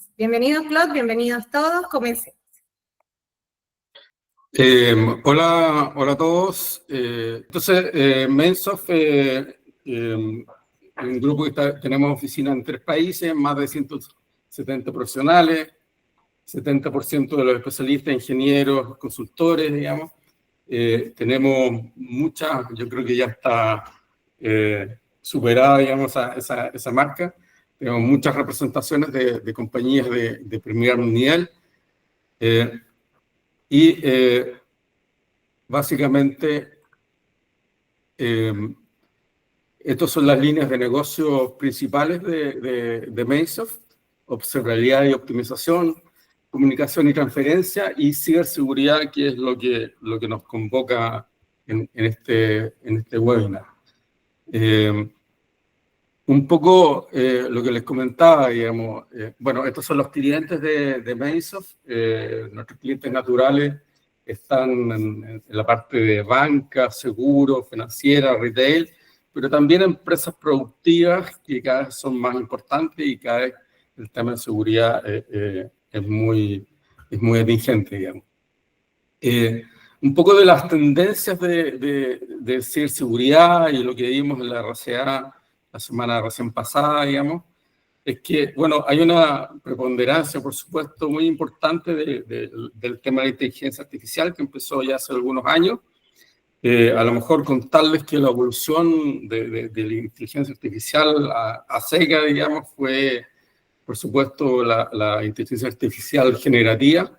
más. Bienvenido, Claude, bienvenidos todos, comencemos. Hola a todos. Entonces, Mainsoft, un grupo que tenemos oficina en 3 países, más de 170 profesionales, 70% de los especialistas, ingenieros, consultores, digamos. Tenemos muchas, yo creo que ya está superada, digamos, esa marca. Tenemos muchas representaciones de compañías de primer nivel. Básicamente, estas son las líneas de negocio principales de Mainsoft: observabilidad y optimización, comunicación y transferencia, y ciberseguridad, que es lo que nos convoca en este webinar. Un poco lo que les comentaba, digamos, bueno, estos son los clientes de Mainsoft. Nuestros clientes naturales están en la parte de banca, seguro, financiera, retail, pero también empresas productivas que cada vez son más importantes y cada vez el tema de seguridad es muy atingente, digamos. Un poco de las tendencias de ciberseguridad y lo que vimos en la RCA la semana recién pasada, digamos, es que, bueno, hay una preponderancia, por supuesto, muy importante del tema de la inteligencia artificial, que empezó ya hace algunos años. A lo mejor contarles que la evolución de la inteligencia artificial a seca, digamos, fue, por supuesto, la inteligencia artificial generativa,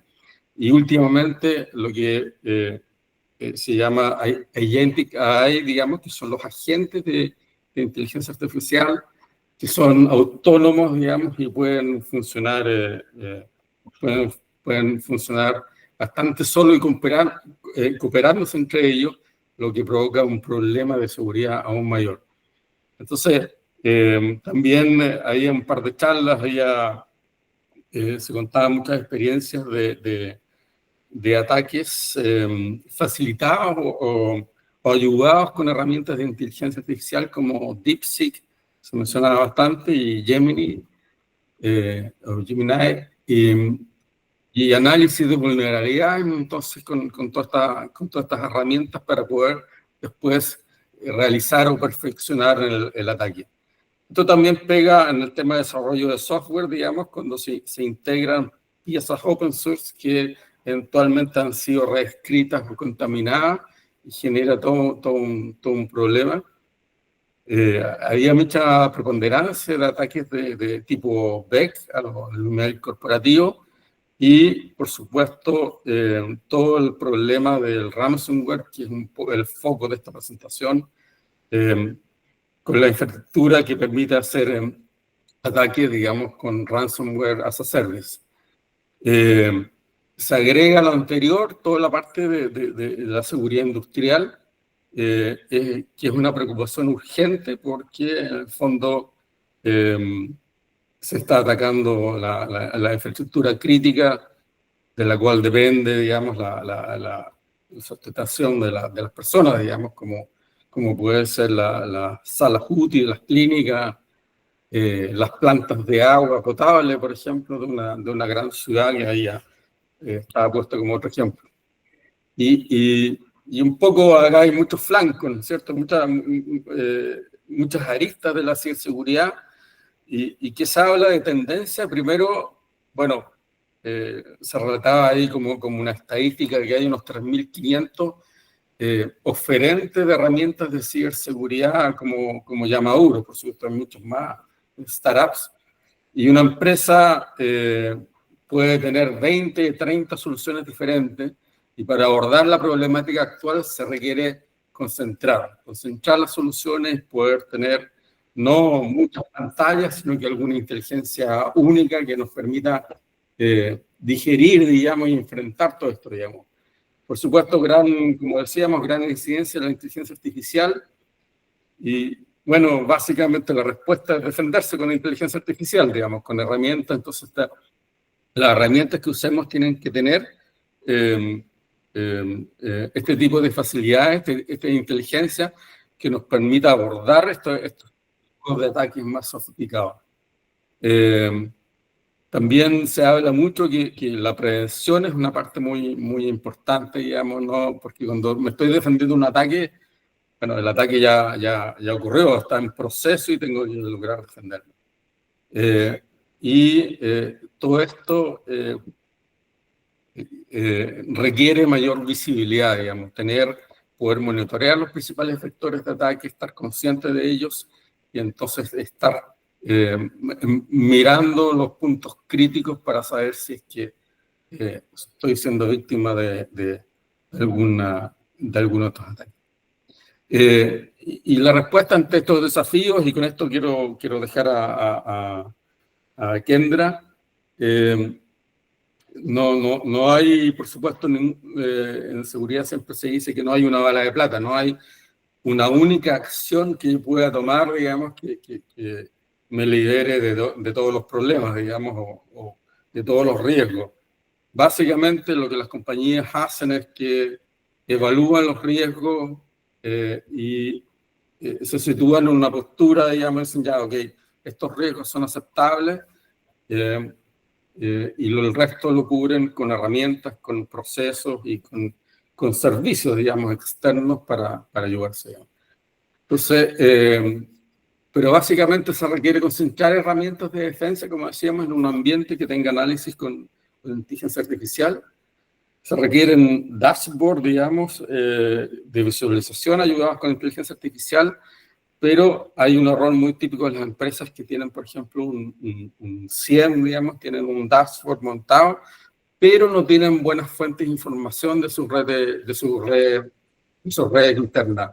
y últimamente lo que se llama Agentic AI, digamos, que son los agentes de inteligencia artificial, que son autónomos, digamos, y pueden funcionar bastante solo y cooperándose entre ellos, lo que provoca un problema de seguridad aún mayor. Entonces, también había un par de charlas, se contaban muchas experiencias de ataques facilitados o ayudados con herramientas de inteligencia artificial como DeepSeek, se mencionaba bastante, y Gemini, y análisis de vulnerabilidad, entonces con todas estas herramientas para poder después realizar o perfeccionar el ataque. Esto también pega en el tema de desarrollo de software, digamos, cuando se integran piezas open source que eventualmente han sido reescritas o contaminadas, y genera todo un problema. Había mucha preponderancia de ataques de tipo BEC al nivel corporativo, y, por supuesto, todo el problema del ransomware, que es el foco de esta presentación, con la infraestructura que permite hacer ataques, digamos, con ransomware as a service. Se agrega a lo anterior toda la parte de la seguridad industrial, que es una preocupación urgente porque, en el fondo, se está atacando la infraestructura crítica de la cual depende, digamos, la sustentación de las personas, digamos, como puede ser las salas útiles, las clínicas, las plantas de agua potable, por ejemplo, de una gran ciudad que había estaba puesto como otro ejemplo. Y un poco acá hay muchos flancos, ¿no es cierto? Muchas aristas de la ciberseguridad, y que se habla de tendencia. Primero, bueno, se relataba ahí como una estadística que hay unos 3.500 oferentes de herramientas de ciberseguridad como Llamauro, por supuesto hay muchos más startups, y una empresa puede tener 20, 30 soluciones diferentes, y para abordar la problemática actual se requiere concentrar las soluciones, poder tener no muchas pantallas, sino que alguna inteligencia única que nos permita digerir, digamos, y enfrentar todo esto, digamos. Por supuesto, como decíamos, gran incidencia de la inteligencia artificial, y, bueno, básicamente la respuesta es defenderse con la inteligencia artificial, digamos, con herramientas. Entonces, las herramientas que usemos tienen que tener este tipo de facilidades, esta inteligencia que nos permita abordar estos tipos de ataques más sofisticados. También se habla mucho que la prevención es una parte muy, muy importante, digamos, ¿no? Porque cuando me estoy defendiendo un ataque, bueno, el ataque ya ocurrió, está en proceso y tengo que lograr defenderlo. Todo esto requiere mayor visibilidad, digamos, poder monitorear los principales vectores de ataque, estar consciente de ellos y entonces estar mirando los puntos críticos para saber si es que estoy siendo víctima de algún otro ataque. Y la respuesta ante estos desafíos, y con esto quiero dejar a Kendra, no hay, por supuesto, en seguridad siempre se dice que no hay una bala de plata, no hay una única acción que yo pueda tomar, digamos, que me libere de todos los problemas, digamos, o de todos los riesgos. Básicamente lo que las compañías hacen es que evalúan los riesgos y se sitúan en una postura, digamos, dicen ya, ok, estos riesgos son aceptables, y el resto lo cubren con herramientas, con procesos y con servicios, digamos, externos para ayudarse. Digamos. Entonces, pero básicamente se requiere concentrar herramientas de defensa, como decíamos, en un ambiente que tenga análisis con inteligencia artificial. Se requieren dashboards, digamos, de visualización ayudados con inteligencia artificial, pero hay un error muy típico de las empresas que tienen, por ejemplo, un SIEM, digamos, tienen un dashboard montado, pero no tienen buenas fuentes de información de sus redes internas.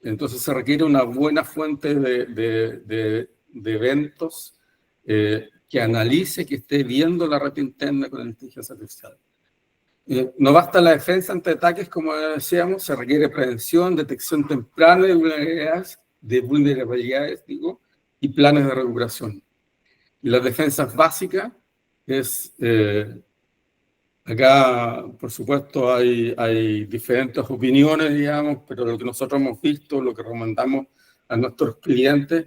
Entonces se requiere una buena fuente de eventos que analice, que esté viendo la red interna con la inteligencia artificial. No basta la defensa ante ataques, como decíamos, se requiere prevención, detección temprana de vulnerabilidades, y planes de recuperación. Y las defensas básicas es, acá, por supuesto, hay diferentes opiniones, digamos, pero lo que nosotros hemos visto, lo que recomendamos a nuestros clientes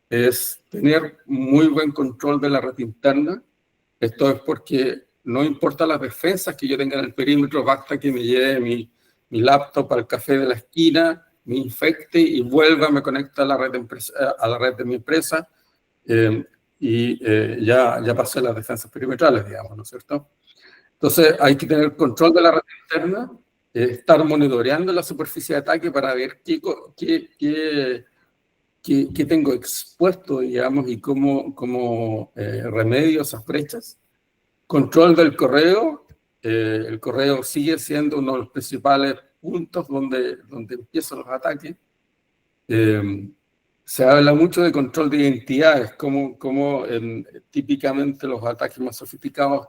es tener muy buen control de la red interna. Esto es porque no importa las defensas que yo tenga en el perímetro, basta que me lleve mi laptop al café de la esquina, me infecte y vuelva, me conecta a la red de mi empresa ya pasé las defensas perimetrales, digamos, ¿no es cierto? Entonces hay que tener control de la red interna, estar monitoreando la superficie de ataque para ver qué tengo expuesto, digamos, y cómo remedio esas brechas. Control del correo. El correo sigue siendo uno de los principales puntos donde empiezan los ataques. Se habla mucho de control de identidades, como típicamente los ataques más sofisticados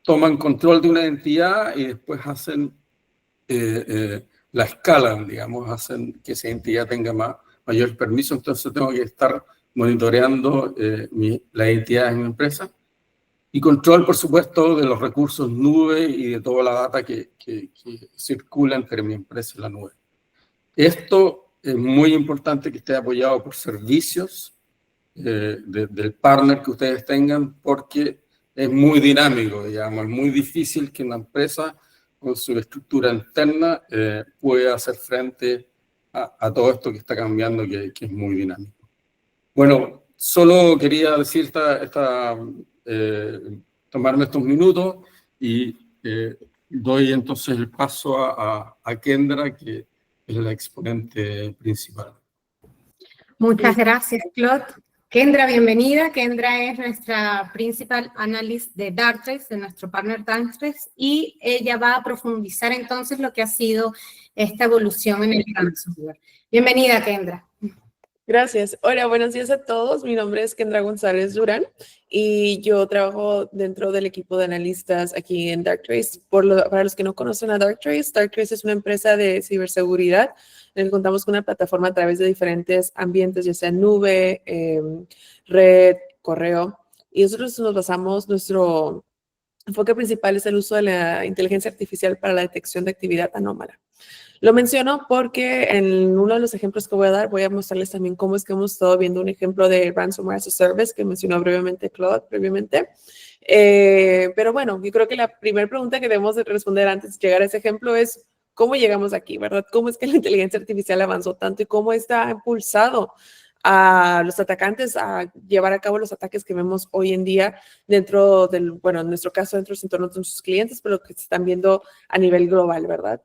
toman control de una identidad y después hacen la escalan, digamos, hacen que esa entidad tenga mayor permiso, entonces tengo que estar monitoreando la identidad de mi empresa. Y control, por supuesto, de los recursos nube y de toda la data que circula entre mi empresa y la nube. Esto es muy importante que esté apoyado por servicios del partner que ustedes tengan, porque es muy dinámico, digamos, es muy difícil que una empresa con su estructura interna puede hacer frente a todo esto que está cambiando, que es muy dinámico. Bueno, solo quería decir tomarme estos minutos y doy entonces el paso a Kendra, que es la exponente principal. Muchas gracias, Claude. Kendra, bienvenida. Kendra es nuestra Principal Analyst de Darktrace, de nuestro partner Darktrace, y ella va a profundizar entonces lo que ha sido esta evolución en el ransomware. Bienvenida, Kendra. Gracias. Hola, buenos días a todos. Mi nombre es Kendra González Durán y yo trabajo dentro del equipo de analistas aquí en Darktrace. Para los que no conocen a Darktrace, Darktrace es una empresa de ciberseguridad en la que contamos con una plataforma a través de diferentes ambientes, ya sea nube, red, correo. Y nosotros nos basamos, nuestro enfoque principal es el uso de la inteligencia artificial para la detección de actividad anómala. Lo menciono porque en uno de los ejemplos que voy a dar, voy a mostrarles también cómo es que hemos estado viendo un ejemplo de Ransomware as a Service que mencionó brevemente Claude previamente. Pero bueno, yo creo que la primera pregunta que debemos de responder antes de llegar a ese ejemplo es ¿cómo llegamos aquí, verdad? ¿Cómo es que la inteligencia artificial avanzó tanto y cómo está impulsado a los atacantes a llevar a cabo los ataques que vemos hoy en día dentro del, bueno, en nuestro caso, dentro de los entornos de nuestros clientes, pero que se están viendo a nivel global, ¿verdad?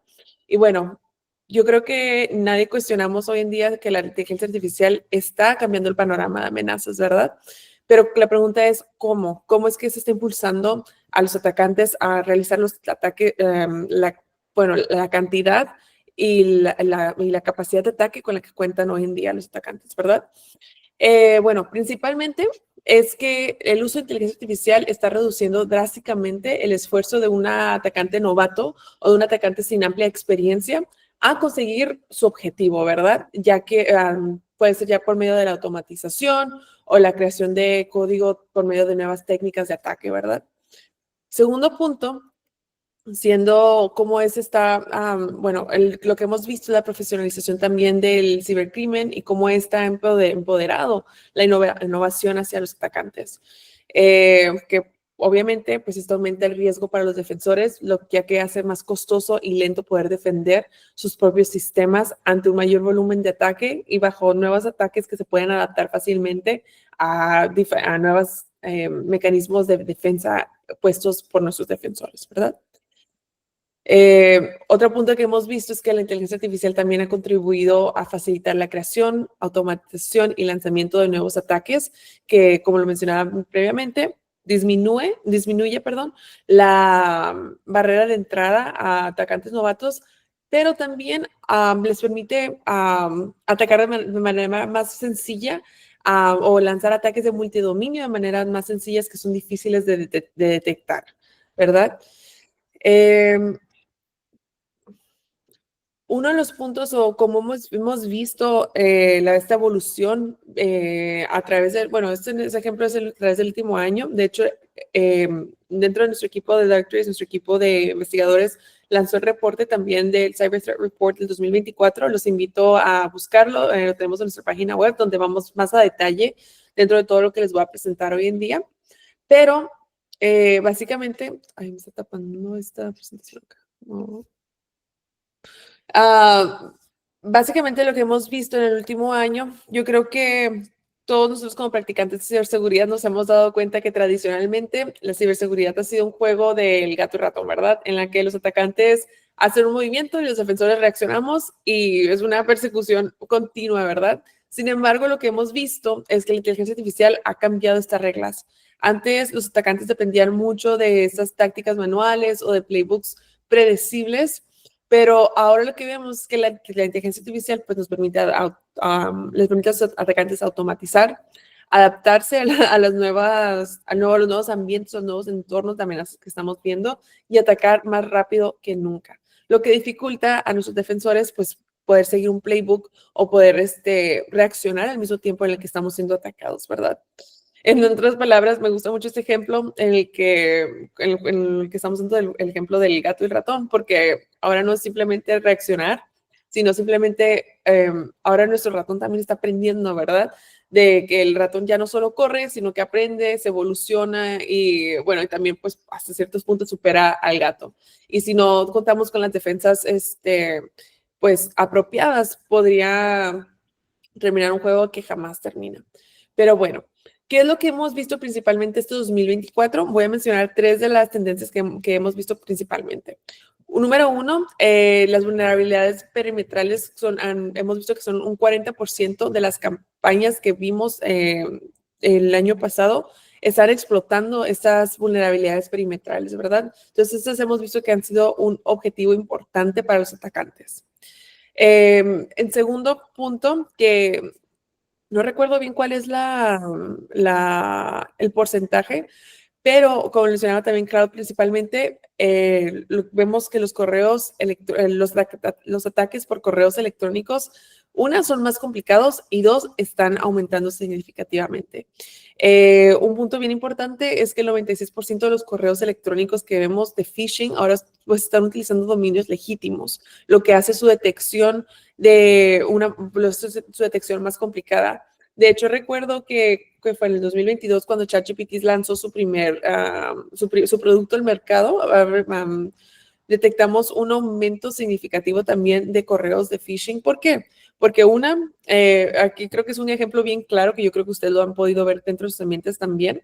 Y bueno, yo creo que nadie cuestionamos hoy en día que la inteligencia artificial está cambiando el panorama de amenazas, ¿verdad? Pero la pregunta es, ¿cómo? ¿Cómo es que se está impulsando a los atacantes a realizar los ataques, la cantidad y la capacidad de ataque con la que cuentan hoy en día los atacantes, ¿verdad? Bueno, principalmente es que el uso de inteligencia artificial está reduciendo drásticamente el esfuerzo de un atacante novato o de un atacante sin amplia experiencia a conseguir su objetivo, ¿verdad? Ya que puede ser ya por medio de la automatización o la creación de código por medio de nuevas técnicas de ataque, ¿verdad? Segundo punto, siendo cómo es bueno, lo que hemos visto es la profesionalización también del cibercrimen y cómo está empoderado la innovación hacia los atacantes. Que obviamente, pues esto aumenta el riesgo para los defensores, ya que hace más costoso y lento poder defender sus propios sistemas ante un mayor volumen de ataque y bajo nuevos ataques que se pueden adaptar fácilmente a nuevos mecanismos de defensa puestos por nuestros defensores, ¿verdad? Otro punto que hemos visto es que la inteligencia artificial también ha contribuido a facilitar la creación, automatización y lanzamiento de nuevos ataques que, como lo mencionaba previamente, disminuye la barrera de entrada a atacantes novatos, pero también les permite atacar de manera más sencilla o lanzar ataques de multidominio de maneras más sencillas que son difíciles de detectar, ¿verdad? Uno de los puntos, o como hemos visto esta evolución a través de, bueno, este ejemplo es a través del último año. De hecho, dentro de nuestro equipo de Darktrace, nuestro equipo de investigadores lanzó el reporte también del Cyber Threat Report del 2024. Los invito a buscarlo. Lo tenemos en nuestra página web donde vamos más a detalle dentro de todo lo que les voy a presentar hoy en día. Pero básicamente, ay, me está tapando esta presentación acá. No. Básicamente lo que hemos visto en el último año, yo creo que todos nosotros como practicantes de ciberseguridad nos hemos dado cuenta que tradicionalmente la ciberseguridad ha sido un juego del gato y ratón, ¿verdad? En la que los atacantes hacen un movimiento y los defensores reaccionamos y es una persecución continua, ¿verdad? Sin embargo, lo que hemos visto es que la inteligencia artificial ha cambiado estas reglas. Antes los atacantes dependían mucho de estas tácticas manuales o de playbooks predecibles, pero ahora lo que vemos es que la inteligencia artificial pues, les permite a los atacantes automatizar, adaptarse a los nuevos ambientes, a los nuevos entornos de amenazas que estamos viendo y atacar más rápido que nunca. Lo que dificulta a nuestros defensores pues, poder seguir un playbook o poder reaccionar al mismo tiempo en el que estamos siendo atacados, ¿verdad? En otras palabras, me gusta mucho este ejemplo en el que estamos dando el ejemplo del gato y el ratón, porque ahora no es simplemente reaccionar, sino simplemente ahora nuestro ratón también está aprendiendo, ¿verdad? De que el ratón ya no solo corre, sino que aprende, se evoluciona y, bueno, y también pues hasta ciertos puntos supera al gato. Y si no contamos con las defensas, pues apropiadas, podría terminar un juego que jamás termina. Pero bueno, ¿qué es lo que hemos visto principalmente este 2024? Voy a mencionar 3 de las tendencias que hemos visto principalmente. Número 1, las vulnerabilidades perimetrales hemos visto que son un 40% de las campañas que vimos el año pasado están explotando estas vulnerabilidades perimetrales, ¿verdad? Entonces, estas hemos visto que han sido un objetivo importante para los atacantes. En segundo punto, que no recuerdo bien cuál es el porcentaje, pero como mencionaba también Claude, principalmente vemos que los ataques por correos electrónicos Una, son más complicados y dos, están aumentando significativamente. Un punto bien importante es que el 96% de los correos electrónicos que vemos de phishing ahora pues, están utilizando dominios legítimos, lo que hace su detección su detección más complicada. De hecho, recuerdo que fue en el 2022 cuando ChatGPT lanzó su producto al mercado. Detectamos un aumento significativo también de correos de phishing. ¿Por qué? Porque aquí creo que es un ejemplo bien claro que yo creo que ustedes lo han podido ver dentro de sus ambientes también,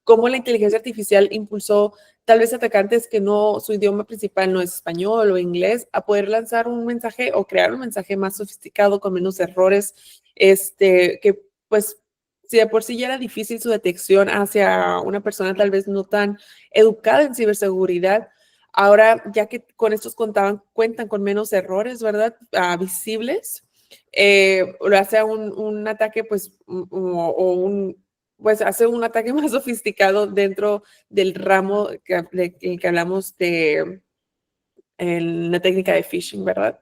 cómo la inteligencia artificial impulsó tal vez atacantes que su idioma principal no es español o inglés, a poder lanzar un mensaje o crear un mensaje más sofisticado con menos errores, que pues si de por sí ya era difícil su detección hacia una persona tal vez no tan educada en ciberseguridad, ahora ya que con estos cuentan con menos errores, ¿verdad? Visibles, lo hace un ataque pues pues hace un ataque más sofisticado dentro del ramo que hablamos de en la técnica de phishing, ¿verdad?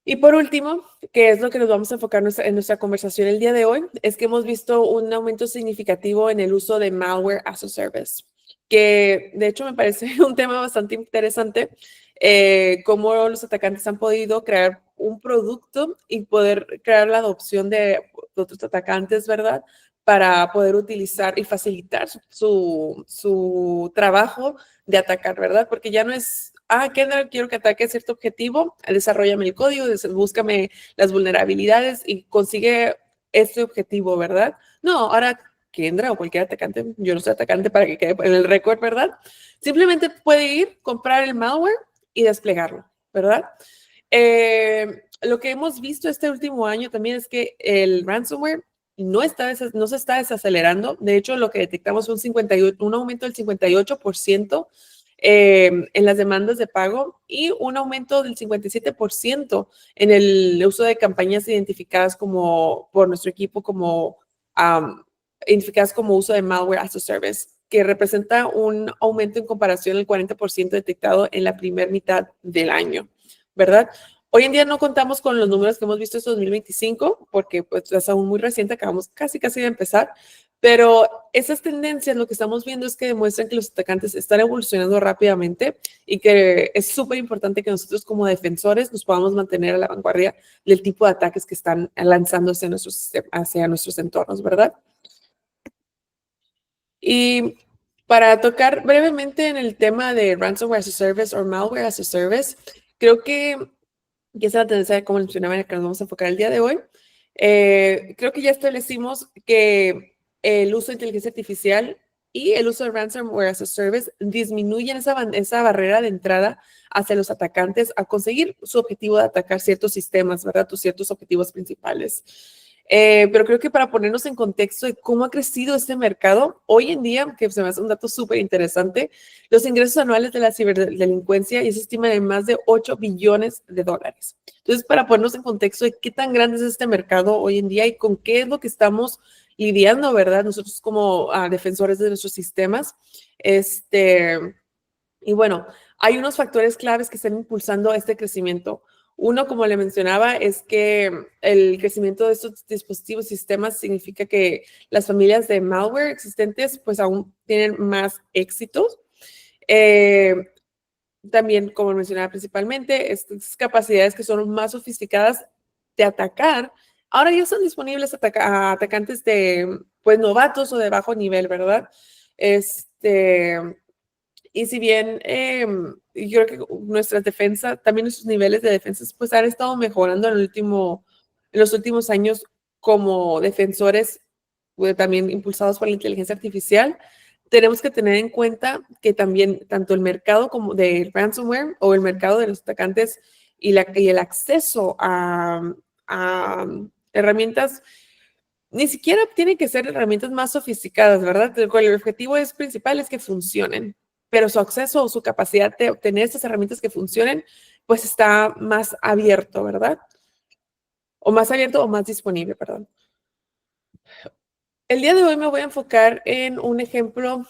Y por último, que es lo que nos vamos a enfocar en nuestra conversación el día de hoy, es que hemos visto un aumento significativo en el uso de malware as a service, que de hecho me parece un tema bastante interesante, cómo los atacantes han podido crear un producto y poder crear la adopción de otros atacantes, ¿verdad? Para poder utilizar y facilitar su trabajo de atacar, ¿verdad? Porque ya no es Kendra, quiero que ataque cierto objetivo, desarrollame el código, búscame las vulnerabilidades y consigue este objetivo, ¿verdad? No, ahora Kendra o cualquier atacante, yo no soy atacante para que quede en el récord, ¿verdad? Simplemente puede ir, comprar el malware y desplegarlo, ¿verdad? Lo que hemos visto este último año también es que el ransomware no se está desacelerando. De hecho, lo que detectamos fue un aumento del 58% en las demandas de pago y un aumento del 57% en el uso de campañas identificadas por nuestro equipo identificadas como uso de malware as a service, que representa un aumento en comparación al 40% detectado en la primera mitad del año, ¿verdad? Hoy en día no contamos con los números que hemos visto en 2025 porque pues, es aún muy reciente, acabamos casi de empezar, pero esas tendencias lo que estamos viendo es que demuestran que los atacantes están evolucionando rápidamente y que es súper importante que nosotros como defensores nos podamos mantener a la vanguardia del tipo de ataques que están lanzando hacia nuestros entornos, ¿verdad? Y para tocar brevemente en el tema de ransomware as a service o malware as a service, creo que esa es la tendencia, como mencionaba, en la que nos vamos a enfocar el día de hoy. Creo que ya establecimos que el uso de inteligencia artificial y el uso de ransomware as a service disminuyen esa barrera de entrada hacia los atacantes a conseguir su objetivo de atacar ciertos sistemas, ¿verdad? Tus ciertos objetivos principales. Pero creo que para ponernos en contexto de cómo ha crecido este mercado, hoy en día, que se me hace un dato súper interesante, los ingresos anuales de la ciberdelincuencia y se estima de más de 8 billones de dólares. Entonces, para ponernos en contexto de qué tan grande es este mercado hoy en día y con qué es lo que estamos lidiando, ¿verdad? Nosotros como defensores de nuestros sistemas. Y bueno, hay unos factores claves que están impulsando este crecimiento. Uno, como le mencionaba, es que el crecimiento de estos dispositivos y sistemas significa que las familias de malware existentes pues aún tienen más éxitos. También, como mencionaba principalmente, estas capacidades que son más sofisticadas de atacar, ahora ya son disponibles a atacantes de pues novatos o de bajo nivel, ¿verdad? Y si bien yo creo que nuestras defensas, también nuestros niveles de defensas, pues han estado mejorando en los últimos años como defensores, también impulsados por la inteligencia artificial, tenemos que tener en cuenta que también tanto el mercado como de ransomware o el mercado de los atacantes y el acceso a herramientas ni siquiera tienen que ser herramientas más sofisticadas, ¿verdad? El objetivo principal es que funcionen, pero su acceso o su capacidad de obtener estas herramientas que funcionen, pues está más abierto, ¿verdad? O más abierto o más disponible, perdón. El día de hoy me voy a enfocar en un ejemplo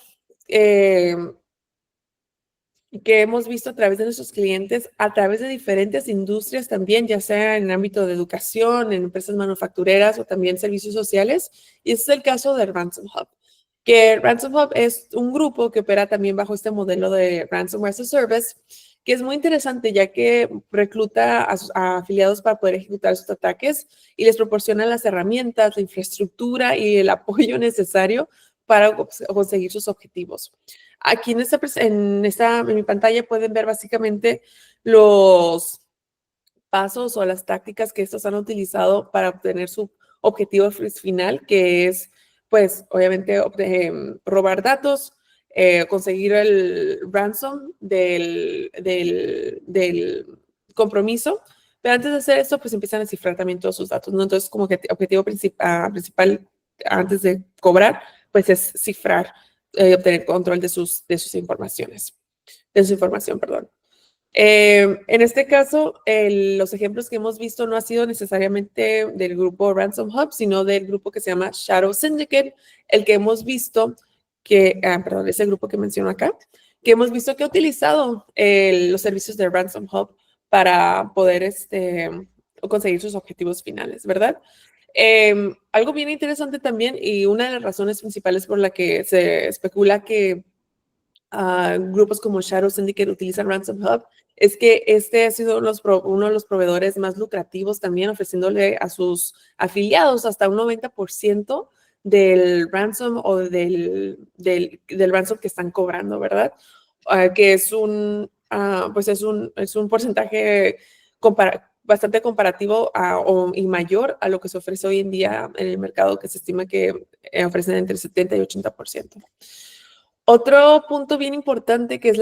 que hemos visto a través de nuestros clientes, a través de diferentes industrias también, ya sea en el ámbito de educación, en empresas manufactureras o también servicios sociales. Y ese es el caso de Ransom Hub, que Ransom Hub es un grupo que opera también bajo este modelo de Ransomware as a Service, que es muy interesante ya que recluta a afiliados para poder ejecutar sus ataques y les proporciona las herramientas, la infraestructura y el apoyo necesario para conseguir sus objetivos. Aquí en mi pantalla pueden ver básicamente los pasos o las tácticas que estos han utilizado para obtener su objetivo final, que es, pues, obviamente, robar datos, conseguir el ransom del compromiso. Pero antes de hacer esto, pues empiezan a cifrar también todos sus datos, ¿no? Entonces, como que objetivo principal antes de cobrar, pues es cifrar, obtener control de su información, perdón. En este caso, los ejemplos que hemos visto no ha sido necesariamente del grupo Ransom Hub, sino del grupo que se llama Shadow Syndicate, el que hemos visto perdón, ese grupo que menciono acá, que hemos visto que ha utilizado los servicios de Ransom Hub para poder conseguir sus objetivos finales, ¿verdad? Algo bien interesante también, y una de las razones principales por la que se especula que grupos como Shadow Syndicate utilizan Ransom Hub, es que este ha sido uno de los proveedores más lucrativos también, ofreciéndole a sus afiliados hasta un 90% del ransom o del ransom que están cobrando, ¿verdad? Que es pues es un porcentaje bastante comparativo y mayor a lo que se ofrece hoy en día en el mercado, que se estima que ofrecen entre 70 y 80%. Otro punto bien importante, que es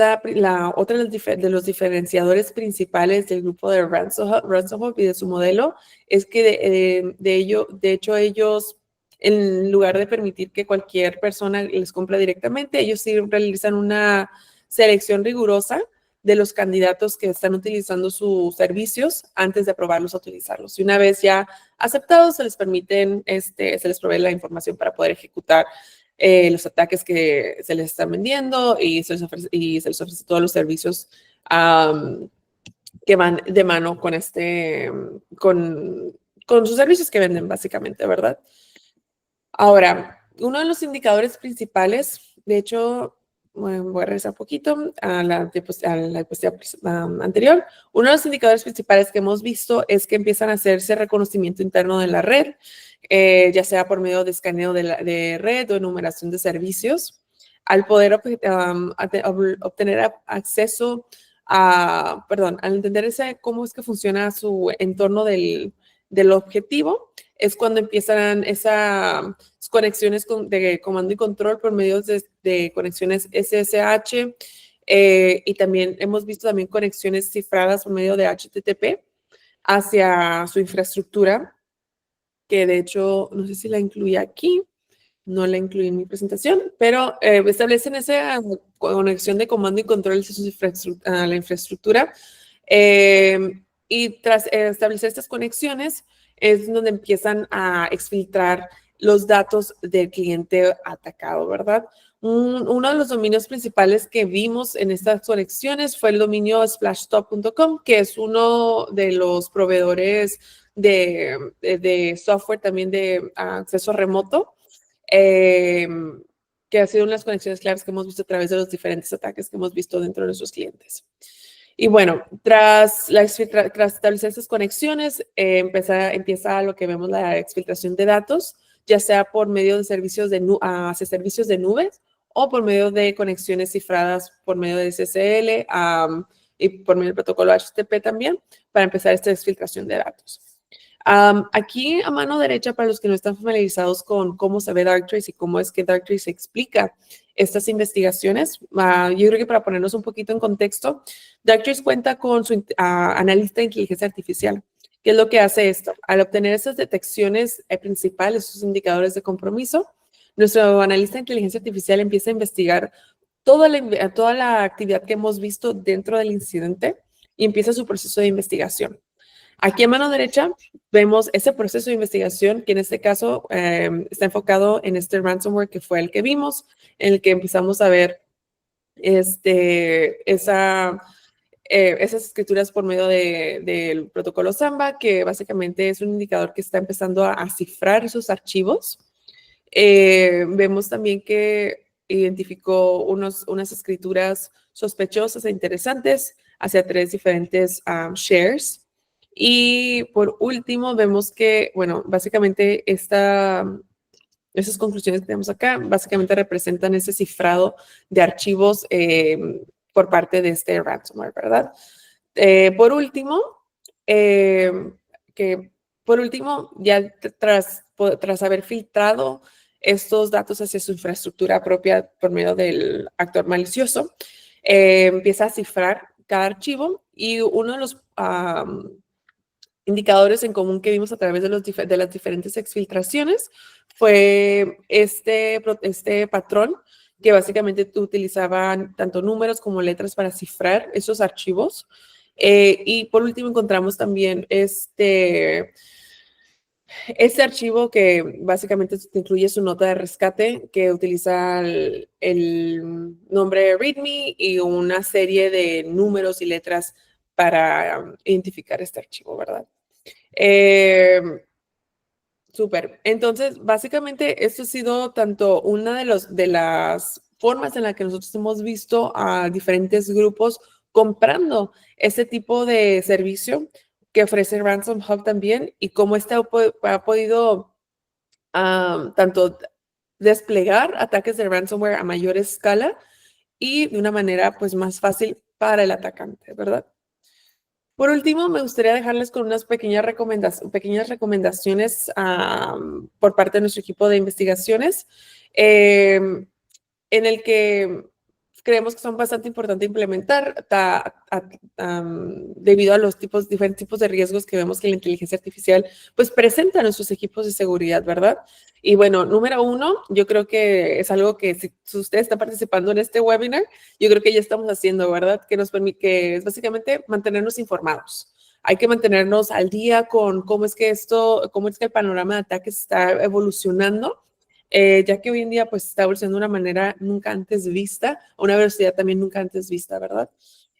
otra de los diferenciadores principales del grupo de Ransom Hub y de su modelo, es que de hecho ellos, en lugar de permitir que cualquier persona les compre directamente, ellos sí realizan una selección rigurosa de los candidatos que están utilizando sus servicios antes de aprobarlos a utilizarlos. Y una vez ya aceptados, se les provee la información para poder ejecutar los ataques que se les están vendiendo, y se les ofrece todos los servicios que van de mano con sus servicios que venden, básicamente, ¿verdad? Ahora, uno de los indicadores principales, de hecho, bueno, voy a regresar un poquito a la diapositiva anterior. Uno de los indicadores principales que hemos visto es que empiezan a hacerse reconocimiento interno de la red, ya sea por medio de escaneo de red o enumeración de servicios, al poder obtener acceso al entender cómo es que funciona su entorno del objetivo, es cuando empiezan esas conexiones de comando y control por medio de conexiones SSH, y también hemos visto también conexiones cifradas por medio de HTTP hacia su infraestructura, que de hecho, no sé si la incluí aquí, no la incluí en mi presentación, pero establecen esa conexión de comando y control a la infraestructura, y tras establecer estas conexiones es donde empiezan a exfiltrar los datos del cliente atacado, ¿verdad? Uno de los dominios principales que vimos en estas conexiones fue el dominio splashtop.com, que es uno de los proveedores de software también de acceso remoto, que ha sido una de las conexiones claves que hemos visto a través de los diferentes ataques que hemos visto dentro de nuestros clientes. Y bueno, tras establecer estas conexiones, empieza lo que vemos, la exfiltración de datos, ya sea por medio de servicios hacia servicios de nubes o por medio de conexiones cifradas por medio de SSL y por medio del protocolo HTTP también, para empezar esta exfiltración de datos. Aquí a mano derecha, para los que no están familiarizados con cómo se ve Darktrace y cómo es que Darktrace explica estas investigaciones, yo creo que para ponernos un poquito en contexto, Darktrace cuenta con su analista de inteligencia artificial. ¿Qué es lo que hace esto? Al obtener esas detecciones principales, esos indicadores de compromiso, nuestro analista de inteligencia artificial empieza a investigar toda la actividad que hemos visto dentro del incidente y empieza su proceso de investigación. Aquí a mano derecha vemos ese proceso de investigación, que en este caso está enfocado en este ransomware que fue el que vimos, en el que empezamos a ver esas escrituras por medio del protocolo Samba, que básicamente es un indicador que está empezando a cifrar esos archivos. Vemos también que identificó unas escrituras sospechosas e interesantes hacia 3 diferentes shares. Y por último, vemos que, bueno, básicamente esas conclusiones que tenemos acá básicamente representan ese cifrado de archivos por parte de este ransomware, ¿verdad? Por último, ya tras haber filtrado estos datos hacia su infraestructura propia por medio del actor malicioso, empieza a cifrar cada archivo, y uno de los indicadores en común que vimos a través de las diferentes exfiltraciones fue este patrón, que básicamente utilizaban tanto números como letras para cifrar esos archivos. Y por último encontramos también este archivo que básicamente incluye su nota de rescate, que utiliza el nombre README y una serie de números y letras para identificar este archivo, ¿verdad? Súper. Entonces, básicamente, esto ha sido tanto una de las formas en la que nosotros hemos visto a diferentes grupos comprando este tipo de servicio que ofrece Ransom Hub también, y cómo ha podido tanto desplegar ataques de ransomware a mayor escala y de una manera pues más fácil para el atacante, ¿verdad? Por último, me gustaría dejarles con unas pequeñas recomendaciones por parte de nuestro equipo de investigaciones, en el que creemos que son bastante importantes implementar debido a los diferentes tipos de riesgos que vemos que la inteligencia artificial pues presenta en nuestros equipos de seguridad, ¿verdad? Y bueno, número 1, yo creo que es algo que si usted está participando en este webinar, yo creo que ya estamos haciendo, ¿verdad? Que nos permite, que es básicamente mantenernos informados. Hay que mantenernos al día con cómo es que el panorama de ataques está evolucionando, ya que hoy en día pues está evolucionando de una manera nunca antes vista, a una velocidad también nunca antes vista, ¿verdad?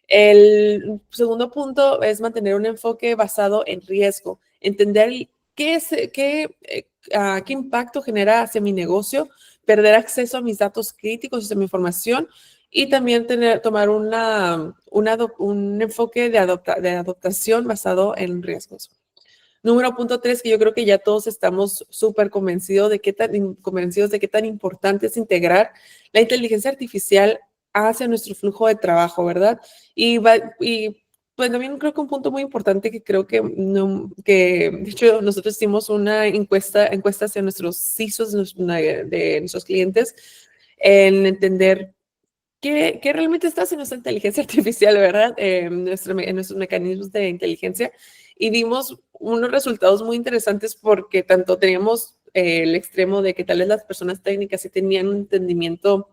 El segundo punto es mantener un enfoque basado en riesgo, entender qué impacto genera hacia mi negocio, perder acceso a mis datos críticos, a mi información, y también tomar un enfoque de adaptación basado en riesgos. Número punto 3, que yo creo que ya todos estamos súper convencidos de qué tan importante es integrar la inteligencia artificial hacia nuestro flujo de trabajo, ¿verdad? Y pues también creo que un punto muy importante que creo que de hecho nosotros hicimos una encuesta hacia nuestros CISOs de nuestros clientes, en entender ¿qué realmente está haciendo nuestra inteligencia artificial, verdad? En nuestros mecanismos de inteligencia. Y vimos unos resultados muy interesantes, porque tanto teníamos el extremo de que tal vez las personas técnicas sí tenían un entendimiento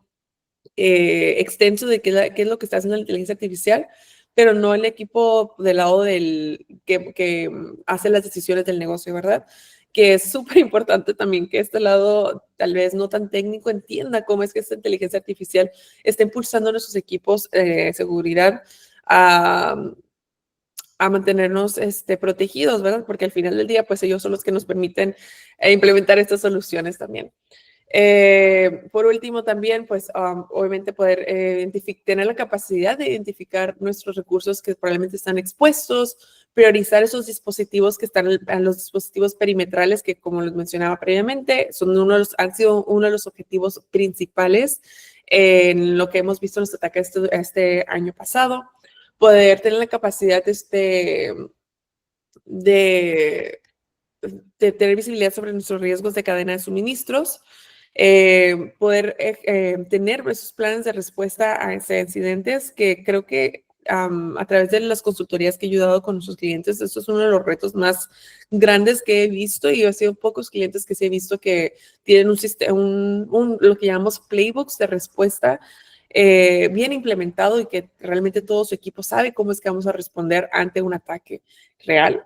extenso de qué es lo que está haciendo la inteligencia artificial, pero no el equipo del lado que hace las decisiones del negocio, ¿verdad? Que es súper importante también que este lado, tal vez no tan técnico, entienda cómo es que esta inteligencia artificial está impulsando a nuestros equipos de seguridad a mantenernos protegidos, ¿verdad? Porque al final del día, pues ellos son los que nos permiten implementar estas soluciones también. Por último, también, pues, obviamente poder tener la capacidad de identificar nuestros recursos que probablemente están expuestos, priorizar esos dispositivos que están en los dispositivos perimetrales, que, como les mencionaba previamente, han sido uno de los objetivos principales en lo que hemos visto en los ataques este año pasado. Poder tener la capacidad de tener visibilidad sobre nuestros riesgos de cadena de suministros, poder tener esos planes de respuesta a esos incidentes, que creo que a través de las consultorías que he ayudado con nuestros clientes, esto es uno de los retos más grandes que he visto, y he sido pocos clientes que sí he visto que tienen lo que llamamos playbooks de respuesta bien implementado, y que realmente todo su equipo sabe cómo es que vamos a responder ante un ataque real.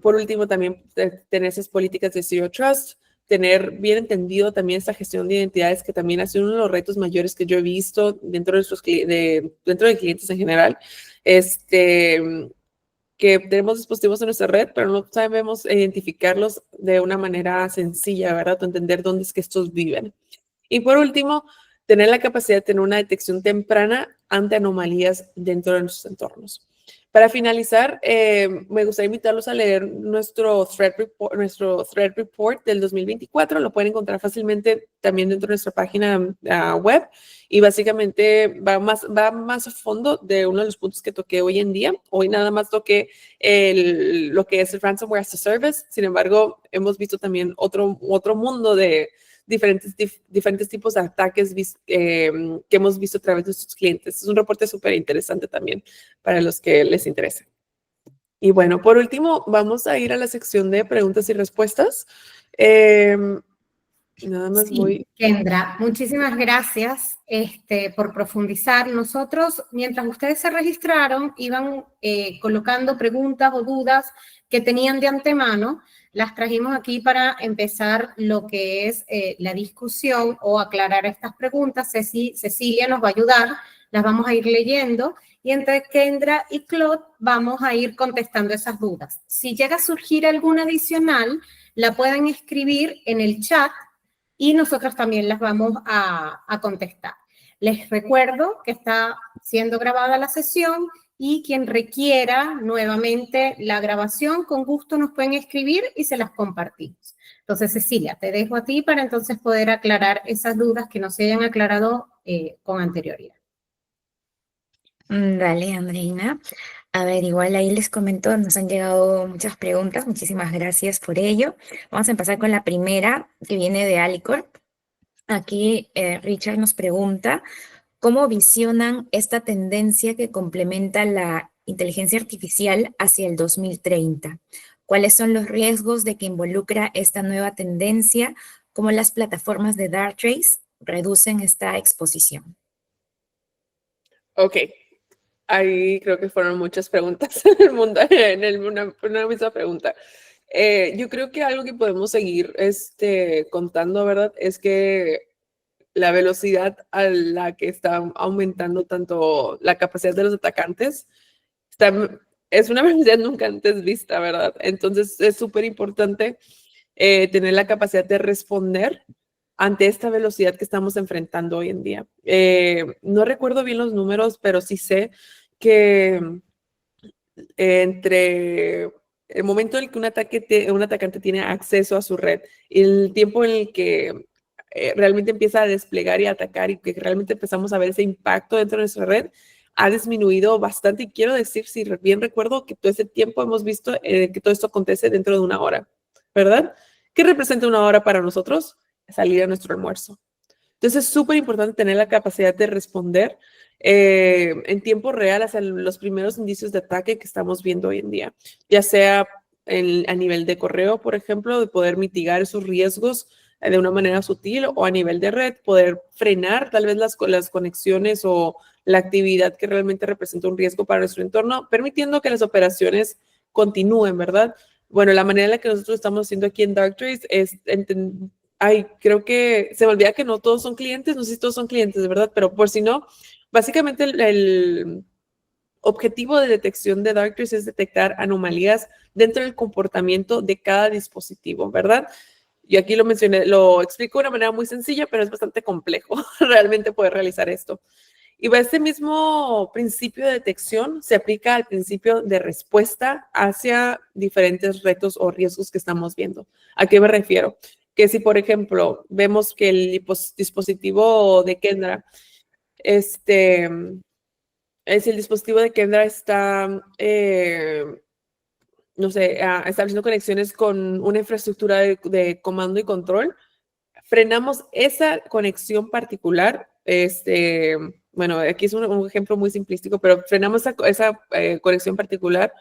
Por último, también tener esas políticas de Zero Trust, tener bien entendido también esta gestión de identidades, que también ha sido uno de los retos mayores que yo he visto dentro dentro de clientes en general. Que tenemos dispositivos en nuestra red, pero no sabemos identificarlos de una manera sencilla, ¿verdad? O entender dónde es que estos viven. Y por último, tener la capacidad de tener una detección temprana ante anomalías dentro de nuestros entornos. Para finalizar, me gustaría invitarlos a leer nuestro thread report del 2024. Lo pueden encontrar fácilmente también dentro de nuestra página web, y básicamente va más a fondo de uno de los puntos que toqué hoy en día. Hoy nada más toqué lo que es el ransomware as a service. Sin embargo, hemos visto también otro mundo de diferentes tipos de ataques que hemos visto a través de nuestros clientes. Es un reporte súper interesante también para los que les interese. Y bueno, por último, vamos a ir a la sección de preguntas y respuestas. Nada más sí, Kendra, muchísimas gracias por profundizar. Nosotros, mientras ustedes se registraron, iban colocando preguntas o dudas que tenían de antemano. Las trajimos aquí para empezar lo que es la discusión o aclarar estas preguntas. Cecilia nos va a ayudar, las vamos a ir leyendo, y entre Kendra y Claude vamos a ir contestando esas dudas. Si llega a surgir alguna adicional, la pueden escribir en el chat y nosotros también las vamos a contestar. Les recuerdo que está siendo grabada la sesión, y quien requiera nuevamente la grabación, con gusto nos pueden escribir y se las compartimos. Entonces, Cecilia, te dejo a ti para entonces poder aclarar esas dudas que no se hayan aclarado con anterioridad. Dale, Andreina. A ver, igual ahí les comento, nos han llegado muchas preguntas, muchísimas gracias por ello. Vamos a empezar con la primera, que viene de Alicorp. Aquí Richard nos pregunta, ¿cómo visionan esta tendencia que complementa la inteligencia artificial hacia el 2030? ¿Cuáles son los riesgos de que involucra esta nueva tendencia? ¿Cómo las plataformas de Darktrace reducen esta exposición? Ok. Ahí creo que fueron muchas preguntas en una misma pregunta. Yo creo que algo que podemos seguir contando, ¿verdad? Es que la velocidad a la que está aumentando tanto la capacidad de los atacantes es una velocidad nunca antes vista, ¿verdad? Entonces es súper importante tener la capacidad de responder ante esta velocidad que estamos enfrentando hoy en día. No recuerdo bien los números, pero sí sé que entre el momento en el que un atacante tiene acceso a su red y el tiempo en el que realmente empieza a desplegar y a atacar, y que realmente empezamos a ver ese impacto dentro de nuestra red, ha disminuido bastante. Y quiero decir, si bien recuerdo, que todo ese tiempo hemos visto que todo esto acontece dentro de una hora, ¿verdad? ¿Qué representa una hora para nosotros? Salir a nuestro almuerzo. Entonces es súper importante tener la capacidad de responder en tiempo real hacia los primeros indicios de ataque que estamos viendo hoy en día, ya sea a nivel de correo, por ejemplo, de poder mitigar esos riesgos de una manera sutil, o a nivel de red, poder frenar tal vez las conexiones o la actividad que realmente representa un riesgo para nuestro entorno, permitiendo que las operaciones continúen, ¿verdad? Bueno, la manera en la que nosotros estamos haciendo aquí en Darktrace es creo que se me olvida que no todos son clientes, no sé si todos son clientes, de verdad, pero por si no, básicamente el objetivo de detección de Darktrace es detectar anomalías dentro del comportamiento de cada dispositivo, ¿verdad? Y aquí lo mencioné, lo explico de una manera muy sencilla, pero es bastante complejo realmente poder realizar esto. Y este mismo principio de detección se aplica al principio de respuesta hacia diferentes retos o riesgos que estamos viendo. ¿A qué me refiero? Que si, por ejemplo, vemos que el dispositivo de Kendra, si el dispositivo de Kendra está, no sé, estableciendo conexiones con una infraestructura de comando y control, frenamos esa conexión particular. Bueno, aquí es un ejemplo muy simplístico, pero frenamos esa conexión particular,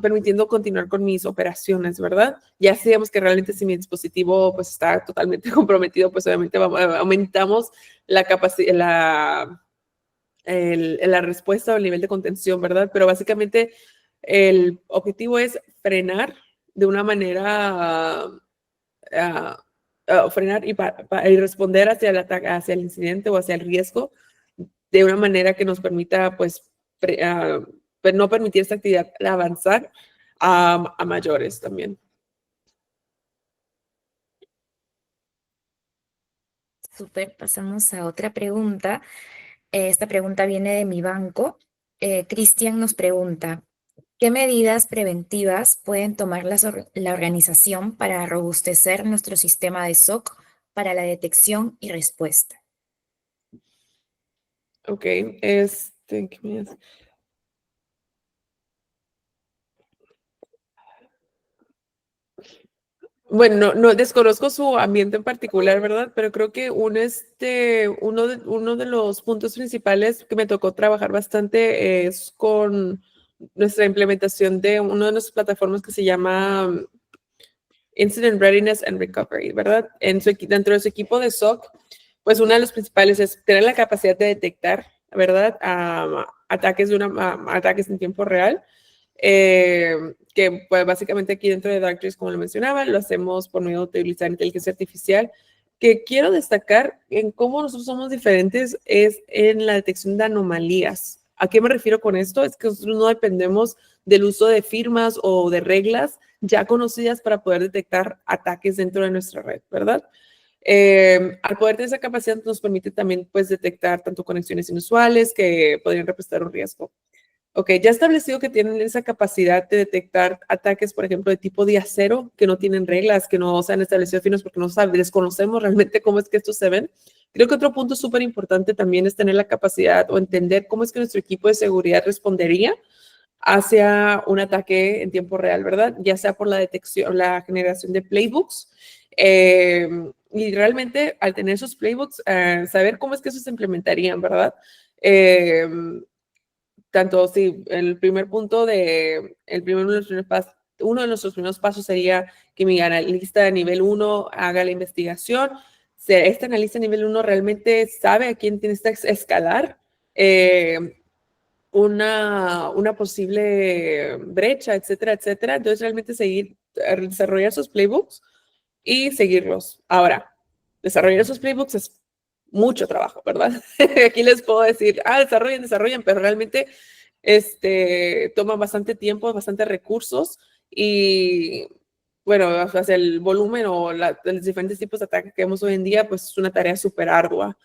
permitiendo continuar con mis operaciones, ¿verdad? Ya sabemos que realmente si mi dispositivo pues está totalmente comprometido, pues obviamente aumentamos la capacidad, la respuesta o el nivel de contención, ¿verdad? Pero básicamente el objetivo es frenar de una manera frenar y responder hacia el ataque, hacia el incidente o hacia el riesgo de una manera que nos permita, pues, no permitir esta actividad avanzar a mayores también. Súper, pasamos a otra pregunta. Esta pregunta viene de mi banco. Cristian nos pregunta, ¿qué medidas preventivas pueden tomar la organización para robustecer nuestro sistema de SOC para la detección y respuesta? Ok, ¿qué me hace? Bueno, no desconozco su ambiente en particular, ¿verdad? Pero creo que uno de los puntos principales que me tocó trabajar bastante es con nuestra implementación de una de nuestras plataformas que se llama Incident Readiness and Recovery, ¿verdad? Dentro de su equipo de SOC, pues una de los principales es tener la capacidad de detectar, ¿verdad? Ataques en tiempo real. Que pues básicamente aquí dentro de Darktrace, como lo mencionaba, lo hacemos por medio de utilizar inteligencia artificial. Que quiero destacar en cómo nosotros somos diferentes es en la detección de anomalías. ¿A qué me refiero con esto? Es que nosotros no dependemos del uso de firmas o de reglas ya conocidas para poder detectar ataques dentro de nuestra red, ¿verdad? Al poder tener esa capacidad nos permite también pues detectar tanto conexiones inusuales que podrían representar un riesgo. Ok, ya establecido que tienen esa capacidad de detectar ataques, por ejemplo, de tipo día cero, que no tienen reglas, que no se han establecido finos porque desconocemos realmente cómo es que estos se ven. Creo que otro punto súper importante también es tener la capacidad o entender cómo es que nuestro equipo de seguridad respondería hacia un ataque en tiempo real, ¿verdad? Ya sea por la detección, la generación de playbooks. Y realmente al tener esos playbooks, saber cómo es que esos se implementarían, ¿verdad? Tanto si el primer punto uno de nuestros primeros pasos sería que mi analista de nivel 1 haga la investigación. Si este analista de nivel 1 realmente sabe a quién tiene que escalar una posible brecha, etcétera, etcétera. Entonces, realmente desarrollar esos playbooks y seguirlos. Ahora, desarrollar esos playbooks es mucho trabajo, ¿verdad? Aquí les puedo decir, desarrollen, pero realmente toma bastante tiempo, bastante recursos y, bueno, hacia el volumen o los diferentes tipos de ataques que vemos hoy en día, pues es una tarea súper ardua.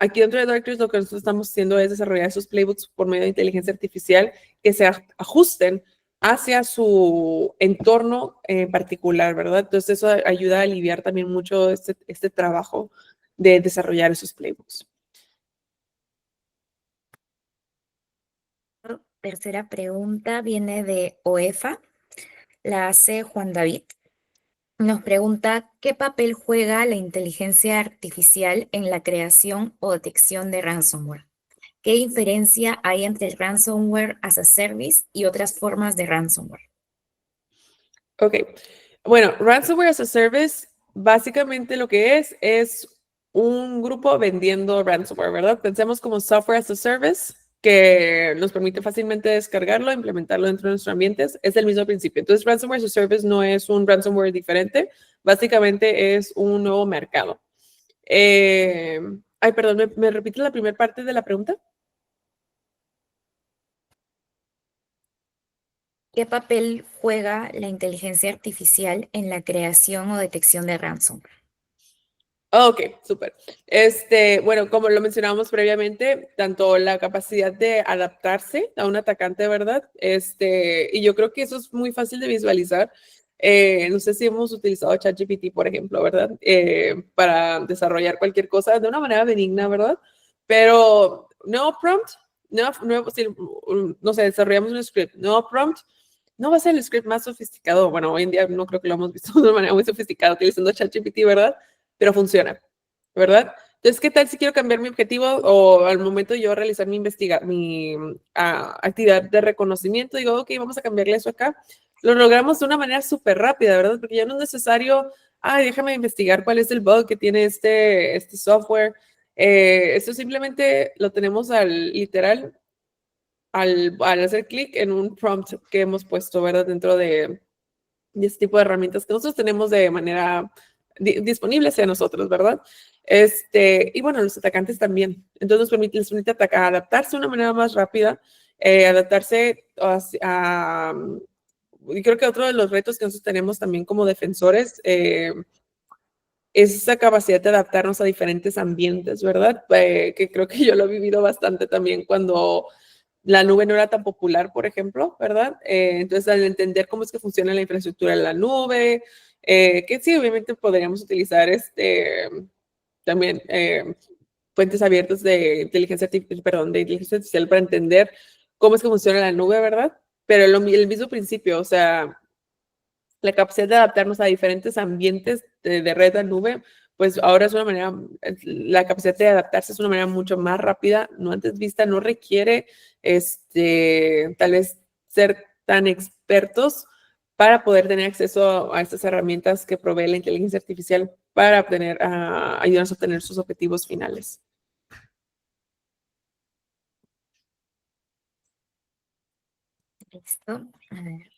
Aquí dentro de Darktrace lo que nosotros estamos haciendo es desarrollar esos playbooks por medio de inteligencia artificial que se ajusten hacia su entorno en particular, ¿verdad? Entonces eso ayuda a aliviar también mucho este trabajo de desarrollar esos playbooks. Tercera pregunta viene de OEFA, la hace Juan David. Nos pregunta, ¿qué papel juega la inteligencia artificial en la creación o detección de ransomware? ¿Qué diferencia hay entre el ransomware as a service y otras formas de ransomware? Ok, bueno, ransomware as a service, básicamente lo que es un grupo vendiendo ransomware, ¿verdad? Pensemos como software as a service, que nos permite fácilmente descargarlo, implementarlo dentro de nuestros ambientes. Es el mismo principio. Entonces, ransomware as a service no es un ransomware diferente, básicamente es un nuevo mercado. Perdón, ¿me repite la primera parte de la pregunta? ¿Qué papel juega la inteligencia artificial en la creación o detección de ransomware? Ok, súper. Bueno, como lo mencionábamos previamente, tanto la capacidad de adaptarse a un atacante, ¿verdad? Y yo creo que eso es muy fácil de visualizar. No sé si hemos utilizado ChatGPT, por ejemplo, ¿verdad? Para desarrollar cualquier cosa de una manera benigna, ¿verdad? Pero no prompt, no sé, desarrollamos un script, no prompt, no va a ser el script más sofisticado. Bueno, hoy en día no creo que lo hemos visto de una manera muy sofisticada utilizando ChatGPT, ¿verdad? Pero funciona, ¿verdad? Entonces, ¿qué tal si quiero cambiar mi objetivo o al momento de yo realizar mi actividad de reconocimiento? Digo, ok, vamos a cambiarle eso acá. Lo logramos de una manera súper rápida, ¿verdad? Porque ya no es necesario, déjame investigar cuál es el bug que tiene este software. Esto simplemente lo tenemos literal, al hacer clic en un prompt que hemos puesto, ¿verdad? Dentro de y este tipo de herramientas que nosotros tenemos de manera disponible hacia nosotros, ¿verdad? Y bueno, los atacantes también. Entonces les permite adaptarse de una manera más rápida, adaptarse y creo que otro de los retos que nosotros tenemos también como defensores es esa capacidad de adaptarnos a diferentes ambientes, ¿verdad? Que creo que yo lo he vivido bastante también cuando la nube no era tan popular, por ejemplo, ¿verdad? Entonces, al entender cómo es que funciona la infraestructura de la nube, que sí, obviamente podríamos utilizar también fuentes abiertas de inteligencia artificial para entender cómo es que funciona la nube, ¿verdad? Pero el mismo principio, o sea, la capacidad de adaptarnos a diferentes ambientes de red a nube, pues ahora es una manera, la capacidad de adaptarse es una manera mucho más rápida, no antes vista, no requiere tal vez ser tan expertos para poder tener acceso a estas herramientas que provee la inteligencia artificial para ayudarnos a obtener sus objetivos finales. Listo. A ver.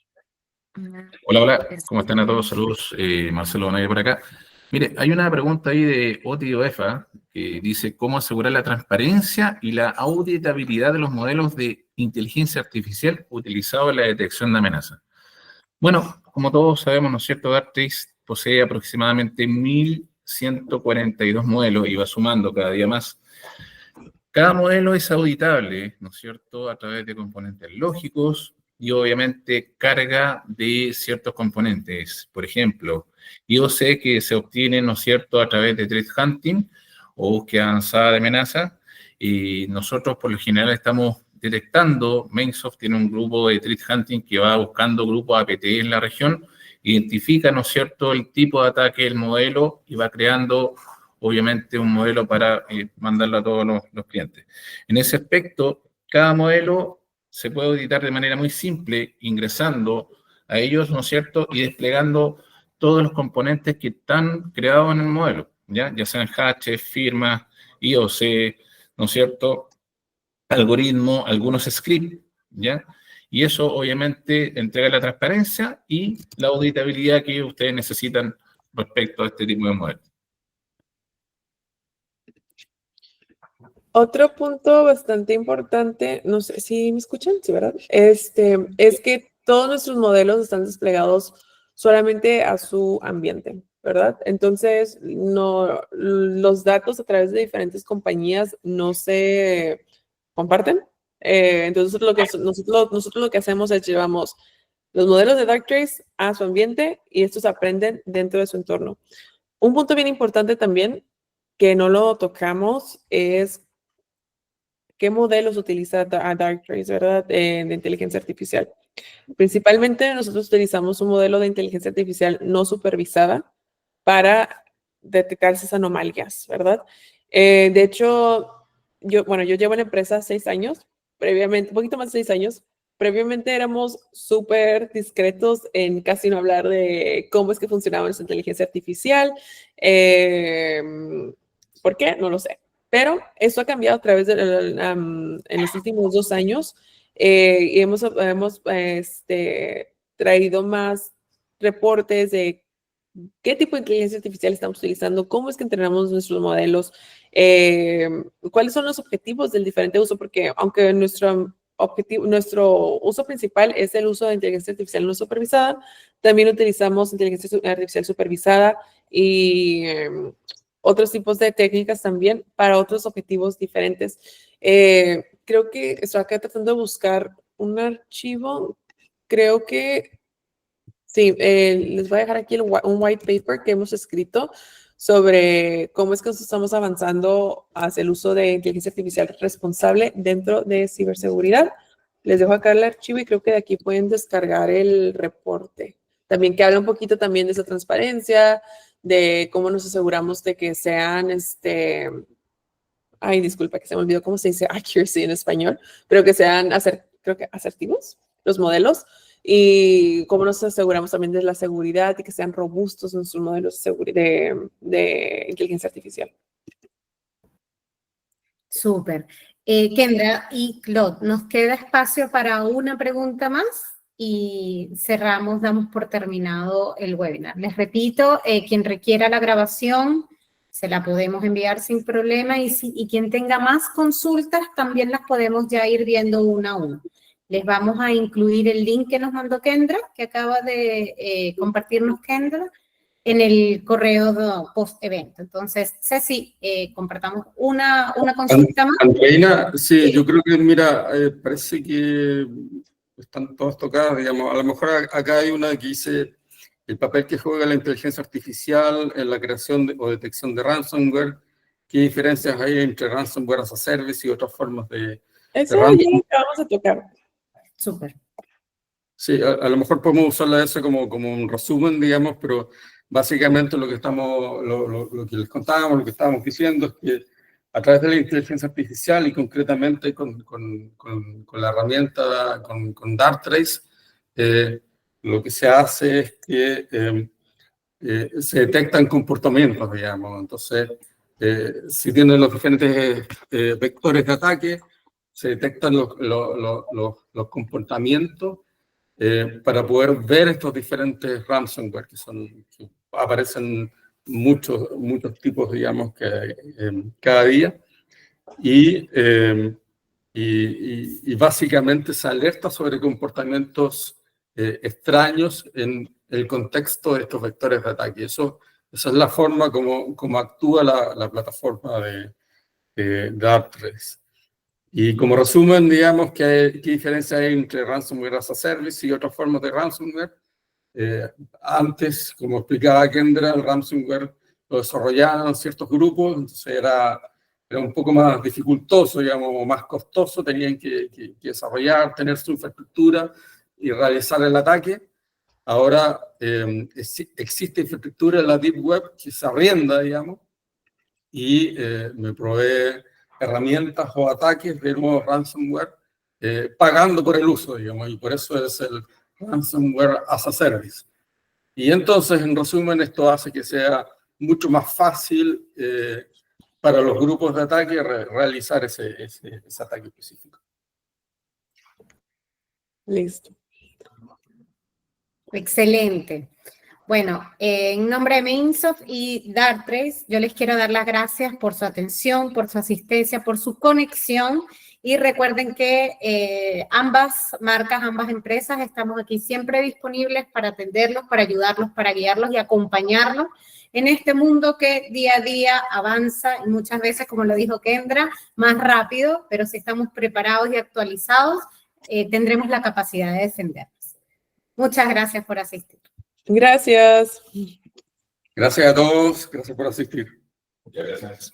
Hola, hola, ¿cómo están a todos? Saludos, Marcelo Bonaya por acá. Mire, hay una pregunta ahí de OTIOEFA que dice cómo asegurar la transparencia y la auditabilidad de los modelos de inteligencia artificial utilizados en la detección de amenazas. Bueno, como todos sabemos, ¿no es cierto? Dartrix posee aproximadamente 1.142 modelos y va sumando cada día más. Cada modelo es auditable, ¿no es cierto?, a través de componentes lógicos y obviamente carga de ciertos componentes. Por ejemplo, IOC que se obtiene, ¿no es cierto?, a través de threat hunting o búsqueda avanzada de amenaza. Y nosotros por lo general estamos detectando, Mainsoft tiene un grupo de threat hunting que va buscando grupos APT en la región, identifica, ¿no es cierto?, el tipo de ataque del modelo y va creando obviamente un modelo para mandarlo a todos los clientes. En ese aspecto, cada modelo se puede auditar de manera muy simple, ingresando a ellos, ¿no es cierto?, y desplegando todos los componentes que están creados en el modelo, ya sean hashes, firmas, IOC, ¿no es cierto?, algoritmo, algunos scripts, ¿ya? Y eso obviamente entrega la transparencia y la auditabilidad que ustedes necesitan respecto a este tipo de modelos. Otro punto bastante importante, no sé si me escuchan, sí, ¿verdad? Es que todos nuestros modelos están desplegados solamente a su ambiente, ¿verdad? Entonces, los datos a través de diferentes compañías no se comparten. Entonces, nosotros lo que hacemos es llevamos los modelos de Darktrace a su ambiente y estos aprenden dentro de su entorno. Un punto bien importante también que no lo tocamos es qué modelos utiliza Darktrace, ¿verdad? De inteligencia artificial. Principalmente nosotros utilizamos un modelo de inteligencia artificial no supervisada para detectar esas anomalías, ¿verdad? De hecho, yo llevo en la empresa 6 años, previamente, un poquito más de 6 años. Previamente éramos súper discretos en casi no hablar de cómo es que funcionaba nuestra inteligencia artificial. ¿Por qué? No lo sé. Pero eso ha cambiado a través en los últimos 2 años y hemos traído más reportes de qué tipo de inteligencia artificial estamos utilizando, cómo es que entrenamos nuestros modelos, cuáles son los objetivos del diferente uso, porque aunque nuestro uso principal es el uso de inteligencia artificial no supervisada, también utilizamos inteligencia artificial supervisada y otros tipos de técnicas también para otros objetivos diferentes. Creo que estoy acá tratando de buscar un archivo. Creo que sí, les voy a dejar aquí un white paper que hemos escrito sobre cómo es que estamos avanzando hacia el uso de inteligencia artificial responsable dentro de ciberseguridad. Les dejo acá el archivo y creo que de aquí pueden descargar el reporte. También que habla un poquito también de esa transparencia, de cómo nos aseguramos de que sean, ay, disculpa que se me olvidó cómo se dice accuracy en español, pero que sean, creo que asertivos los modelos y cómo nos aseguramos también de la seguridad y que sean robustos nuestros modelos de inteligencia artificial. Súper. Kendra y Claude, nos queda espacio para una pregunta más y cerramos, damos por terminado el webinar. Les repito, quien requiera la grabación, se la podemos enviar sin problema y quien tenga más consultas, también las podemos ya ir viendo una a una. Les vamos a incluir el link que nos mandó Kendra, que acaba de compartirnos Kendra, en el correo post-evento. Entonces, Ceci, compartamos una consulta más. Andreina, sí, yo creo que, mira, parece que están todas tocadas, digamos. A lo mejor acá hay una que dice el papel que juega la inteligencia artificial en la creación o detección de ransomware. ¿Qué diferencias hay entre ransomware as a service y otras formas de Eso ya lo acabamos de tocar. Súper. Sí, a lo mejor podemos usarla eso como un resumen, digamos, pero básicamente lo que lo que les contábamos, lo que estábamos diciendo es que a través de la inteligencia artificial y concretamente con la herramienta, con Darktrace, lo que se hace es que se detectan comportamientos, digamos. Entonces, si tienen los diferentes vectores de ataque, se detectan los comportamientos para poder ver estos diferentes ransomware que aparecen muchos tipos, digamos, cada día. Y básicamente se alerta sobre comportamientos extraños en el contexto de estos vectores de ataque. Esa es la forma como actúa la plataforma de Darktrace. Y como resumen, digamos, ¿qué diferencia hay entre ransomware as a service y otras formas de ransomware? Antes, como explicaba Kendra, el ransomware lo desarrollaban ciertos grupos, entonces era un poco más dificultoso, digamos, o más costoso, tenían que desarrollar, tener su infraestructura y realizar el ataque. Ahora existe infraestructura en la Deep Web que se arrienda, digamos, y me provee herramientas o ataques de nuevo ransomware pagando por el uso, digamos, y por eso es el ransomware as a service. Y entonces, en resumen, esto hace que sea mucho más fácil para los grupos de ataque realizar ese ataque específico. Listo. Excelente. Bueno, en nombre de Mainsoft y Darktrace, yo les quiero dar las gracias por su atención, por su asistencia, por su conexión. Y recuerden que ambas marcas, ambas empresas, estamos aquí siempre disponibles para atenderlos, para ayudarlos, para guiarlos y acompañarlos en este mundo que día a día avanza y muchas veces, como lo dijo Kendra, más rápido, pero si estamos preparados y actualizados, tendremos la capacidad de defendernos. Muchas gracias por asistir. Gracias. Gracias a todos, gracias por asistir. Muchas gracias.